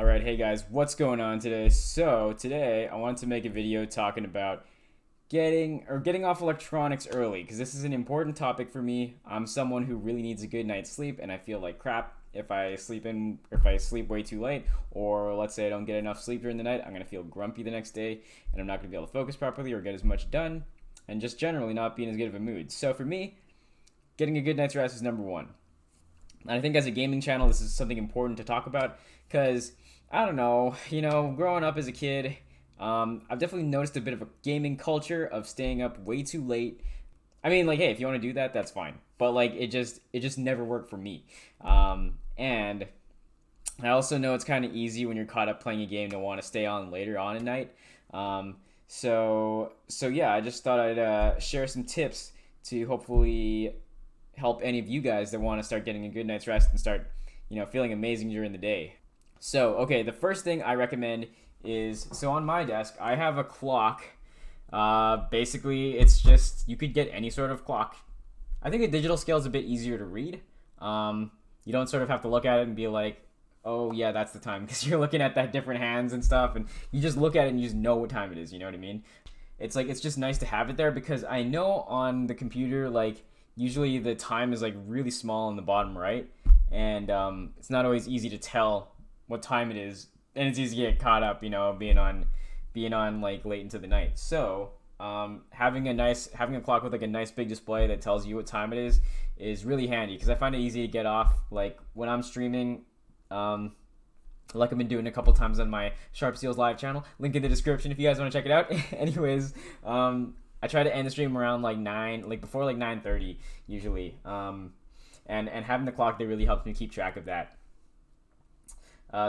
All right, hey guys, what's going on today? So, today I wanted to make a video talking about getting off electronics early because this is an important topic for me. I'm someone who really needs a good night's sleep and I feel like crap if I sleep way too late, or let's say I don't get enough sleep during the night. I'm going to feel grumpy the next day and I'm not going to be able to focus properly or get as much done and just generally not be in as good of a mood. So, for me, getting a good night's rest is number 1. And I think as a gaming channel, this is something important to talk about because I don't know, growing up as a kid, I've definitely noticed a bit of a gaming culture of staying up way too late. I mean, like, hey, if you want to do that, that's fine. But like, it just never worked for me. And I also know it's kind of easy when you're caught up playing a game to want to stay on later on at night. So yeah, I just thought I'd share some tips to hopefully help any of you guys that want to start getting a good night's rest and start, feeling amazing during the day. So, okay, the first thing I recommend is on my desk, I have a clock. Basically, it's just you could get any sort of clock. I think a digital scale is a bit easier to read. You don't sort of have to look at it and be like, oh, yeah, that's the time, because you're looking at that different hands and stuff, and you just look at it and you just know what time it is, you know what I mean? It's like, it's just nice to have it there because I know on the computer, like, usually the time is like really small in the bottom right, and it's not always easy to tell what time it is, and it's easy to get caught up, being on like late into the night. So having a clock with like a nice big display that tells you what time it is really handy because I find it easy to get off. Like when I'm streaming, like I've been doing a couple times on my Sharp Seals live channel. Link in the description if you guys want to check it out. Anyways, I try to end the stream around like 9, like before like 9:30 usually. And having the clock there really helps me keep track of that.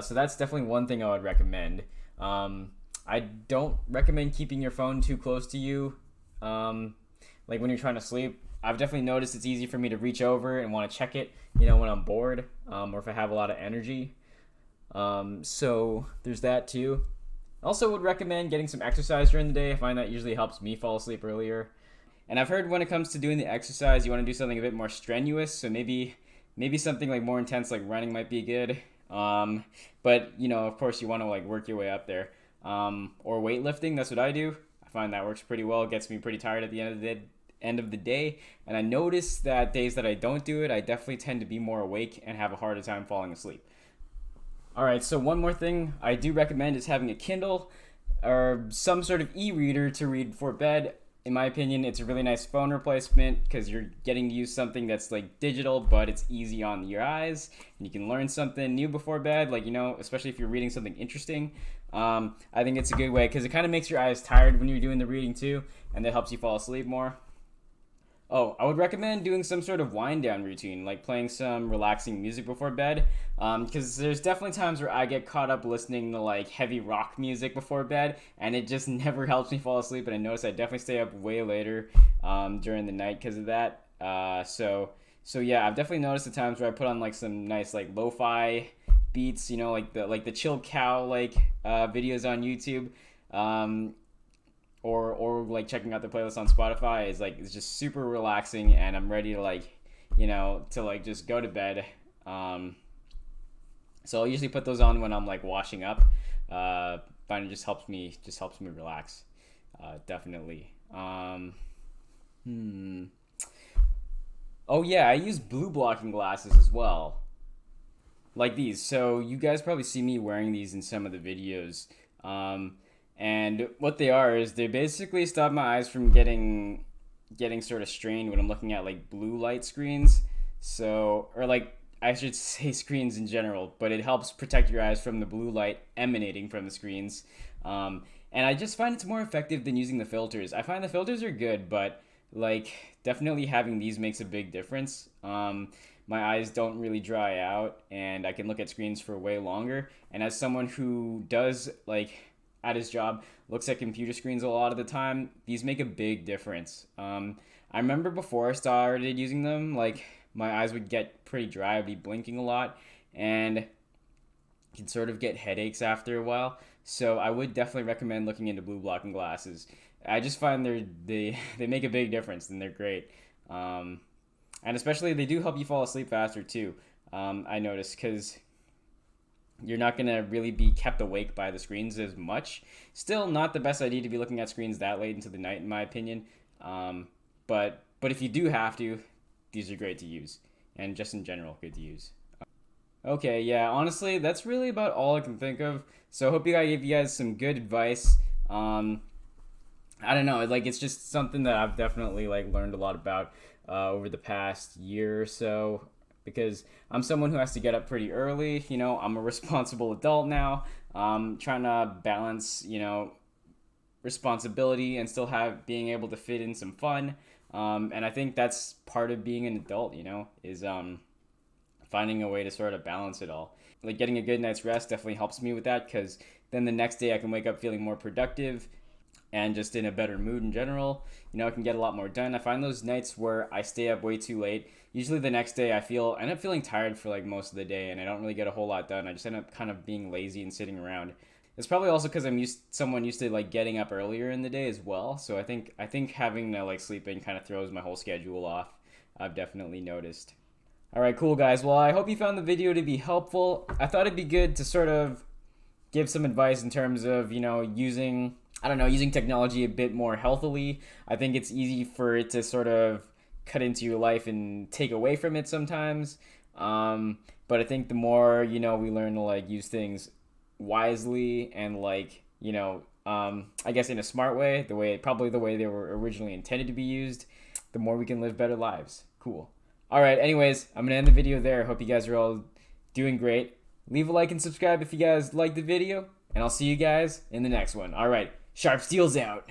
So that's definitely one thing I would recommend. I don't recommend keeping your phone too close to you, like when you're trying to sleep. I've definitely noticed it's easy for me to reach over and want to check it, when I'm bored, or if I have a lot of energy. So there's that too. Also would recommend getting some exercise during the day. I find that usually helps me fall asleep earlier. And I've heard when it comes to doing the exercise, you want to do something a bit more strenuous. So maybe something like more intense, like running, might be good. But of course, you want to like work your way up there. Or weightlifting. That's what I do. I find that works pretty well. It gets me pretty tired at the end of the day. And I notice that days that I don't do it, I definitely tend to be more awake and have a harder time falling asleep. All right, so one more thing I do recommend is having a Kindle or some sort of e-reader to read before bed. In my opinion, it's a really nice phone replacement because you're getting to use something that's like digital, but it's easy on your eyes, and you can learn something new before bed. Like especially if you're reading something interesting. I think it's a good way because it kind of makes your eyes tired when you're doing the reading too, and that helps you fall asleep more. Oh, I would recommend doing some sort of wind down routine, like playing some relaxing music before bed. Because there's definitely times where I get caught up listening to like heavy rock music before bed, and it just never helps me fall asleep. And I notice I definitely stay up way later during the night because of that. So yeah, I've definitely noticed the times where I put on like some nice like lo-fi beats, like the chill cow like videos on YouTube. Um, or like checking out the playlist on Spotify is like it's just super relaxing and I'm ready to like just go to bed. So I'll usually put those on when I'm like washing up. Find it just helps me relax. Definitely. Oh yeah, I use blue blocking glasses as well. Like these. So you guys probably see me wearing these in some of the videos. And what they are is they basically stop my eyes from getting sort of strained when I'm looking at like blue light screens. So or like I should say screens in general, but it helps protect your eyes from the blue light emanating from the screens. And I just find it's more effective than using the filters. I find the filters are good, but like definitely having these makes a big difference. My eyes don't really dry out, and I can look at screens for way longer. And as someone who does like at his job looks at computer screens a lot of the time, these make a big difference. I remember before I started using them, like my eyes would get pretty dry. I'd be blinking a lot, and can sort of get headaches after a while. So I would definitely recommend looking into blue blocking glasses. I just find they make a big difference and they're great. And especially they do help you fall asleep faster too. I noticed because you're not going to really be kept awake by the screens as much. Still not the best idea to be looking at screens that late into the night, in my opinion. But if you do have to, these are great to use, and just in general, good to use. Okay, yeah, honestly, that's really about all I can think of. So I hope I gave you guys some good advice. I don't know, like, it's just something that I've definitely like learned a lot about over the past year or so, because I'm someone who has to get up pretty early. You know, I'm a responsible adult now. Trying to balance, you know, responsibility and still have being able to fit in some fun. And I think that's part of being an adult, you know, is finding a way to sort of balance it all. Like getting a good night's rest definitely helps me with that, because then the next day I can wake up feeling more productive and just in a better mood in general. You know, I can get a lot more done. I find those nights where I stay up way too late, usually the next day I end up feeling tired for like most of the day, and I don't really get a whole lot done. I just end up kind of being lazy and sitting around. It's probably also because I'm someone used to like getting up earlier in the day as well. So I think having to like sleep in kind of throws my whole schedule off. I've definitely noticed. All right, cool guys. Well, I hope you found the video to be helpful. I thought it'd be good to sort of give some advice in terms of, you know, using technology a bit more healthily. I think it's easy for it to sort of cut into your life and take away from it sometimes. But I think the more, you know, we learn to like use things wisely and like, you know, I guess in a smart way, the way they were originally intended to be used, the more we can live better lives. Cool. All right, anyways, I'm gonna end the video there. Hope you guys are all doing great. Leave a like and subscribe if you guys liked the video, and I'll see you guys in the next one. All right, Sharp Steel's out.